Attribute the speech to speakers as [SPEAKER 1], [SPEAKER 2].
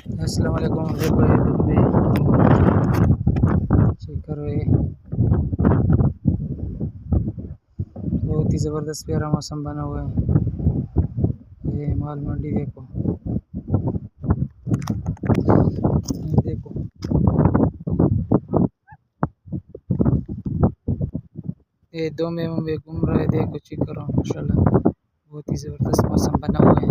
[SPEAKER 1] अस्सलाम वालेकुम। देखो ये दुम्बे चेक करो, ये बहुत ही ज़बरदस्त प्यारा मौसम बना हुआ है। ये माल मंडी देखो, ये देखो, ये दुम्बे वुम्बे घूम रहे, देखो चेक करो, माशाल्लाह बहुत ही ज़बरदस्त मौसम बना हुआ है।